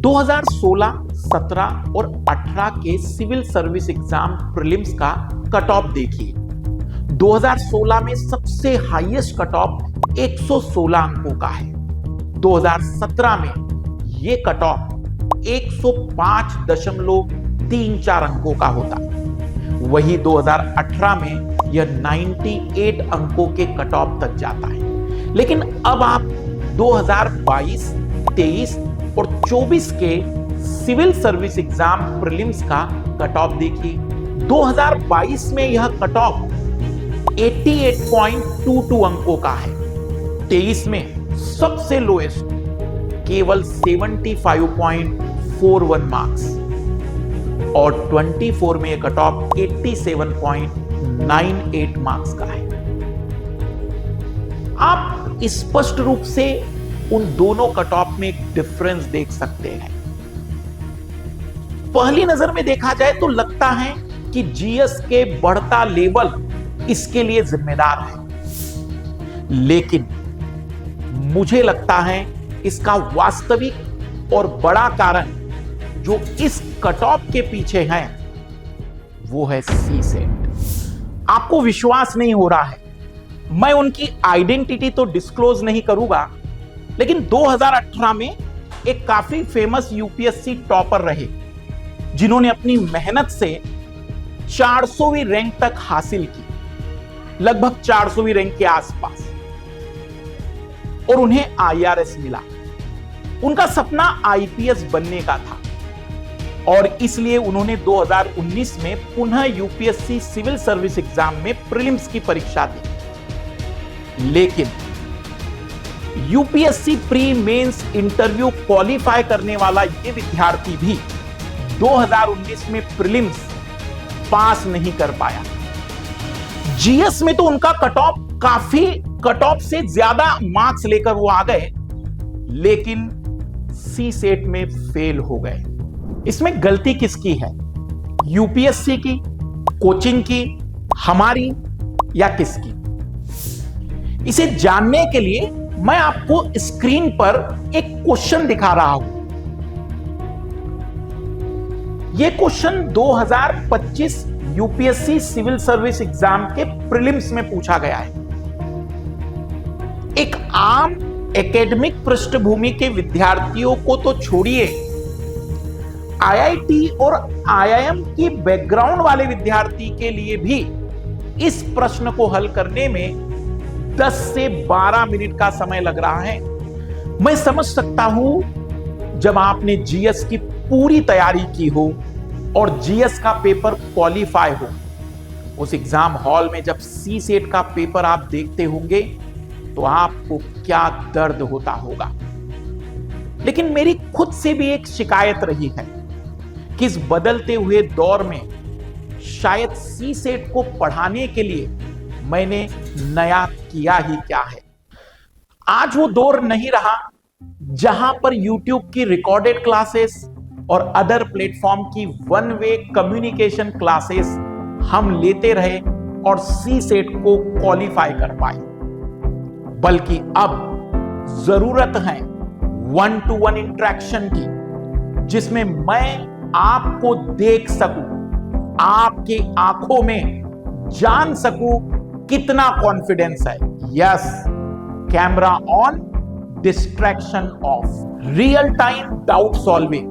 2016, 17 और 18 के civil service exam prelims का कट ऑफ देखिए। 2016 में सबसे हाईएस्ट कट ऑफ 116 अंकों का है। 2017 में यह कट ऑफ 105.34 अंकों का होता। वही 2018 में यह 98 अंकों के कट ऑफ तक जाता है। लेकिन अब आप 2022, 23 और 24 के सिविल सर्विस एग्जाम प्रीलिम्स का कट ऑफ देखिए। 2022 में यह कट ऑफ 88.22 अंकों का है। 23 में सबसे लोएस्ट केवल 75.41 मार्क्स और 24 में यह कट ऑफ 87.98 मार्क्स का है। आप स्पष्ट रूप से उन दोनों कट ऑफ में एक डिफरेंस देख सकते हैं। पहली नजर में देखा जाए तो लगता है कि जीएस के बढ़ता लेवल इसके लिए जिम्मेदार है, लेकिन मुझे लगता है इसका वास्तविक और बड़ा कारण जो इस कट ऑफ के पीछे है वो है सीसेट। आपको विश्वास नहीं हो रहा है, मैं उनकी आइडेंटिटी तो डिस्क्लोज नहीं करूंगा, लेकिन 2018 में एक काफी फेमस यूपीएससी टॉपर रहे जिन्होंने अपनी मेहनत से 400वीं रैंक तक हासिल की, लगभग 400वीं रैंक के आसपास, और उन्हें आईआरएस मिला। उनका सपना आईपीएस बनने का था और इसलिए उन्होंने 2019 में पुनः यूपीएससी सिविल सर्विस एग्जाम में प्रीलिम्स की परीक्षा दी। लेकिन UPSC pre mains interview qualify करने वाला यह विद्यार्थी भी 2019 में प्रीलिम्स पास नहीं कर पाया। जीएस में तो उनका कट ऑफ से ज्यादा मार्क्स लेकर वो आ गए, लेकिन सी सेट में फेल हो गए। इसमें गलती किसकी है? यूपीएससी की, कोचिंग की, हमारी या किसकी? इसे जानने के लिए मैं आपको स्क्रीन पर एक क्वेश्चन दिखा रहा हूं। यह question 2025 UPSC civil service exam के प्रीलिम्स में पूछा गया है। एक आम एकेडमिक पृष्ठभूमि के विद्यार्थियों को तो छोड़िए, आईआईटी और आईआईएम की बैकग्राउंड वाले विद्यार्थी के लिए भी इस प्रश्न को हल करने में 10 से 12 मिनट का समय लग रहा है। मैं समझ सकता हूं जब आपने जीएस की पूरी तैयारी की हो और जीएस का पेपर क्वालिफाई हो, उस एग्जाम हॉल में जब सी सेट का पेपर आप देखते होंगे तो आपको क्या दर्द होता होगा। लेकिन मेरी खुद से भी एक शिकायत रही है कि इस बदलते हुए दौर में शायद सी सेट को पढ़ाने के लिए मैंने नया किया ही क्या है। आज वो दौर नहीं रहा जहां पर YouTube की रिकॉर्डेड क्लासेस और अदर प्लेटफॉर्म की वन वे कम्युनिकेशन क्लासेस हम लेते रहे और सी सेट को क्वालिफाई कर पाए, बल्कि अब जरूरत है 1-to-1 इंटरेक्शन की, जिसमें मैं आपको देख सकूं, आपके आंखों में जान सकूं कितना कॉन्फिडेंस है। Yes, camera on, distraction of, real time doubt solving.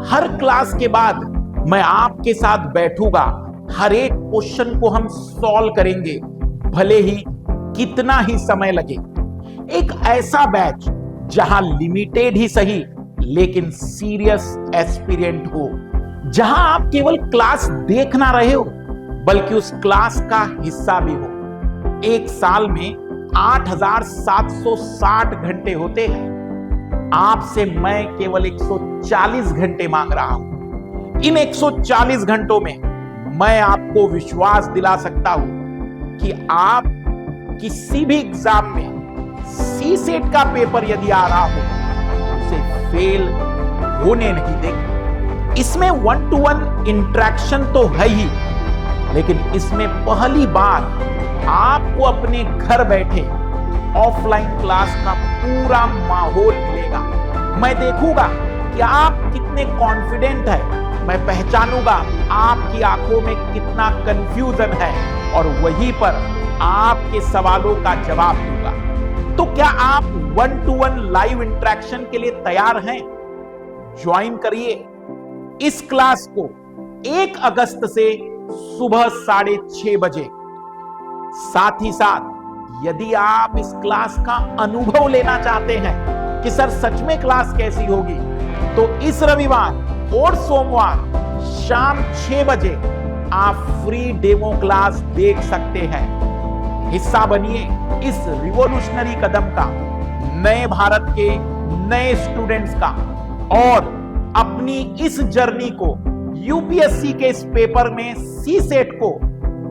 Her class के बाद मैं आपके साथ बैठूंगा, हर एक क्वेश्चन को हम सॉल्व करेंगे, भले ही कितना ही समय लगे। एक ऐसा बैच जहां लिमिटेड ही सही लेकिन सीरियस एस्पिरेंट हो, जहां आप केवल क्लास देख ना रहे हो बल्कि उस क्लास का हिस्सा भी हो। एक साल में 8,760 घंटे होते हैं, आपसे मैं केवल 140 घंटे मांग रहा हूं। इन 140 घंटों में मैं आपको विश्वास दिला सकता हूं कि आप किसी भी एग्जाम में सी सेट का पेपर यदि आ रहा हो तो उसे फेल होने नहीं देंगे। इसमें 1-to-1 इंटरेक्शन तो है ही, लेकिन इसमें पहली बार आपको अपने घर बैठे ऑफलाइन क्लास का पूरा माहौल मिलेगा। मैं देखूंगा कि आप कितने कॉन्फिडेंट है, मैं पहचानूंगा आपकी आंखों में कितना कंफ्यूजन है और वहीं पर आपके सवालों का जवाब दूंगा। तो क्या आप 1-to-1 लाइव इंटरेक्शन के लिए तैयार हैं? ज्वाइन करिए इस क्लास को 1 अगस्त से सुबह 6:30 बजे। साथ ही साथ यदि आप इस क्लास का अनुभव लेना चाहते हैं कि सर सच में क्लास कैसी होगी, तो इस रविवार और सोमवार शाम 6 बजे आप फ्री डेमो क्लास देख सकते हैं। हिस्सा बनिए इस रिवॉल्यूशनरी कदम का, नए भारत के नए स्टूडेंट्स का, और अपनी इस जर्नी को यूपीएससी के इस पेपर में सीसेट को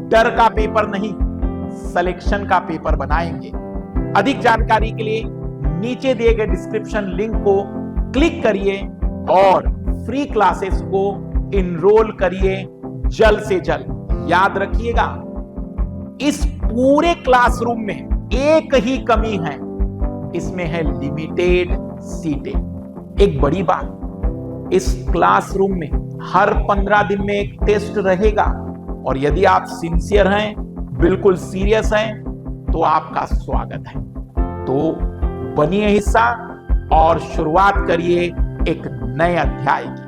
डर का पेपर नहीं, सिलेक्शन का पेपर बनाएंगे। अधिक जानकारी के लिए नीचे दिए गए डिस्क्रिप्शन लिंक को क्लिक करिए और फ्री क्लासेस को इनरोल करिए जल्द से जल्द। याद रखिएगा, इस पूरे क्लासरूम में एक ही कमी है, इसमें है लिमिटेड सीटें। एक बड़ी बात, इस क्लासरूम में हर 15 दिन में एक टेस्ट रहेगा और यदि आप सिंसियर हैं, बिल्कुल सीरियस हैं, तो आपका स्वागत है। तो बनिए हिस्सा और शुरुआत करिए एक नए अध्याय की।